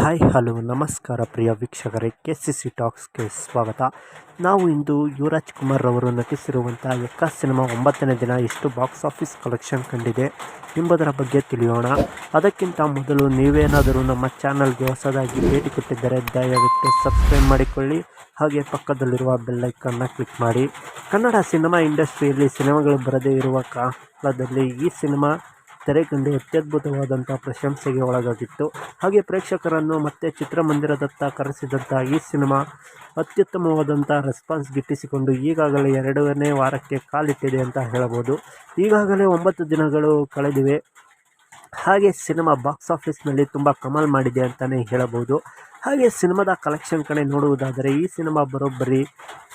Hi hello ನಮಸ್ಕಾರ ಪ್ರಿಯ ವೀಕ್ಷಕರೇ, KCC ಟಾಕ್ಸ್ಗೆ ಸ್ವಾಗತ. ನಾವು ಇಂದು ಯುವರಾಜ್ ಕುಮಾರ್ ಅವರು ನಟಿಸಿರುವಂಥ ಎಕ್ಕ ಸಿನಿಮಾ 9ನೇ ದಿನ ಎಷ್ಟು ಬಾಕ್ಸ್ ಆಫೀಸ್ ಕಲೆಕ್ಷನ್ ಕಂಡಿದೆ ಎಂಬುದರ ಬಗ್ಗೆ ತಿಳಿಯೋಣ. ಅದಕ್ಕಿಂತ ಮೊದಲು ನೀವೇನಾದರೂ ನಮ್ಮ ಚಾನಲ್ಗೆ ಹೊಸದಾಗಿ ಭೇಟಿ ಕೊಟ್ಟಿದ್ದರೆ ದಯವಿಟ್ಟು ಸಬ್ಸ್ಕ್ರೈಬ್ ಮಾಡಿಕೊಳ್ಳಿ, ಹಾಗೆ ಪಕ್ಕದಲ್ಲಿರುವ ಬೆಲ್ಲೈಕನ್ನ ಕ್ಲಿಕ್ ಮಾಡಿ. ಕನ್ನಡ ಸಿನಿಮಾ ಇಂಡಸ್ಟ್ರಿಯಲ್ಲಿ ಸಿನಿಮಾಗಳು ಬರದೇ ಇರುವ ಕಾಲದಲ್ಲಿ ಈ ಸಿನಿಮಾ ತೆರೆಕಂಡು ಅತ್ಯದ್ಭುತವಾದಂಥ ಪ್ರಶಂಸೆಗೆ ಒಳಗಾಗಿತ್ತು. ಹಾಗೆ ಪ್ರೇಕ್ಷಕರನ್ನು ಮತ್ತೆ ಚಿತ್ರಮಂದಿರದತ್ತ ಕರೆಸಿದಂಥ ಈ ಸಿನಿಮಾ ಅತ್ಯುತ್ತಮವಾದಂಥ ರೆಸ್ಪಾನ್ಸ್ ಗಿಟ್ಟಿಸಿಕೊಂಡು ಈಗಾಗಲೇ 2ನೇ ವಾರಕ್ಕೆ ಕಾಲಿಟ್ಟಿದೆ ಅಂತ ಹೇಳಬಹುದು. ಈಗಾಗಲೇ 9 ದಿನಗಳು ಕಳೆದಿವೆ. ಹಾಗೆ ಸಿನಿಮಾ ಬಾಕ್ಸ್ ಆಫೀಸ್ನಲ್ಲಿ ತುಂಬ ಕಮಾಲ್ ಮಾಡಿದೆ ಅಂತಲೇ ಹೇಳಬಹುದು. ಹಾಗೆ ಸಿನಿಮಾದ ಕಲೆಕ್ಷನ್ ಕಡೆ ನೋಡುವುದಾದರೆ ಈ ಸಿನಿಮಾ ಬರೋಬ್ಬರಿ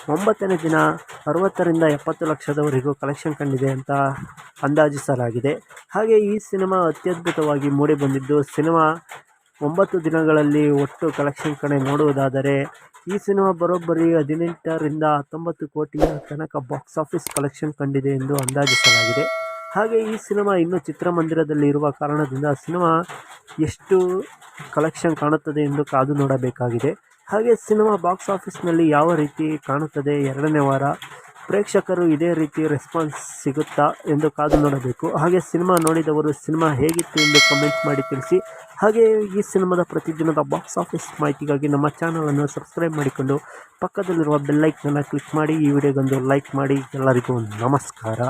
9ನೇ ದಿನ 60 ರಿಂದ 70 ಲಕ್ಷದವರೆಗೂ ಕಲೆಕ್ಷನ್ ಕಂಡಿದೆ ಅಂತ ಅಂದಾಜಿಸಲಾಗಿದೆ. ಹಾಗೆ ಈ ಸಿನಿಮಾ ಅತ್ಯದ್ಭುತವಾಗಿ ಮೂಡಿ ಬಂದಿದ್ದು, ಸಿನಿಮಾ 9 ದಿನಗಳಲ್ಲಿ ಒಟ್ಟು ಕಲೆಕ್ಷನ್ ಕಡೆ ನೋಡುವುದಾದರೆ ಈ ಸಿನಿಮಾ ಬರೋಬ್ಬರಿ 18 ರಿಂದ 19 ಕೋಟಿಯ ತನಕ ಬಾಕ್ಸ್ ಆಫೀಸ್ ಕಲೆಕ್ಷನ್ ಕಂಡಿದೆ ಎಂದು ಅಂದಾಜಿಸಲಾಗಿದೆ. ಹಾಗೆ ಈ ಸಿನಿಮಾ ಇನ್ನೂ ಚಿತ್ರಮಂದಿರದಲ್ಲಿ ಇರುವ ಕಾರಣದಿಂದ ಸಿನಿಮಾ ಎಷ್ಟು ಕಲೆಕ್ಷನ್ ಕಾಣುತ್ತದೆ ಎಂದು ಕಾದು ನೋಡಬೇಕಾಗಿದೆ. ಹಾಗೆ ಸಿನಿಮಾ ಬಾಕ್ಸ್ ಆಫೀಸ್ನಲ್ಲಿ ಯಾವ ರೀತಿ ಕಾಣುತ್ತದೆ 2ನೇ ವಾರ, ಪ್ರೇಕ್ಷಕರು ಇದೇ ರೀತಿ ರೆಸ್ಪಾನ್ಸ್ ಸಿಗುತ್ತಾ ಎಂದು ಕಾದು ನೋಡಬೇಕು. ಹಾಗೆ ಸಿನಿಮಾ ನೋಡಿದವರು ಸಿನಿಮಾ ಹೇಗಿತ್ತು ಎಂದು ಕಮೆಂಟ್ ಮಾಡಿ ತಿಳಿಸಿ. ಹಾಗೆ ಈ ಸಿನಿಮಾದ ಪ್ರತಿದಿನದ ಬಾಕ್ಸ್ ಆಫೀಸ್ ಮಾಹಿತಿಗಾಗಿ ನಮ್ಮ ಚಾನಲನ್ನು ಸಬ್ಸ್ಕ್ರೈಬ್ ಮಾಡಿಕೊಂಡು ಪಕ್ಕದಲ್ಲಿರುವ ಬೆಲ್ಲೈಕನ್ನ ಕ್ಲಿಕ್ ಮಾಡಿ. ಈ ವಿಡಿಯೋಗೊಂದು ಲೈಕ್ ಮಾಡಿ. ಎಲ್ಲರಿಗೂ ನಮಸ್ಕಾರ.